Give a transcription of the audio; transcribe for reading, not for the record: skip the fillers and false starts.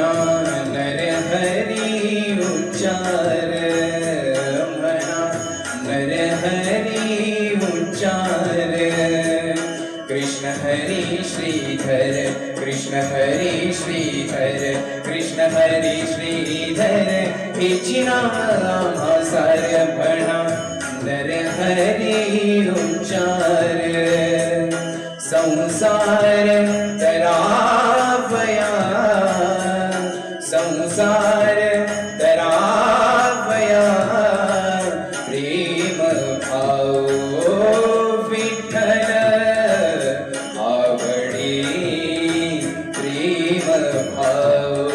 म्हणा नर हरी उच्चार, म्हणा नर हरी उच्चार. कृष्ण हरी श्रीधर, कृष्ण हरी श्रीधर, कृष्ण हरी श्रीधर, हेची नाम सार. म्हणा नर हरी उच्चार. संसार तरावया, संसार तरावया, प्रेम भाव विठ्ठल आवडी, प्रेम भाव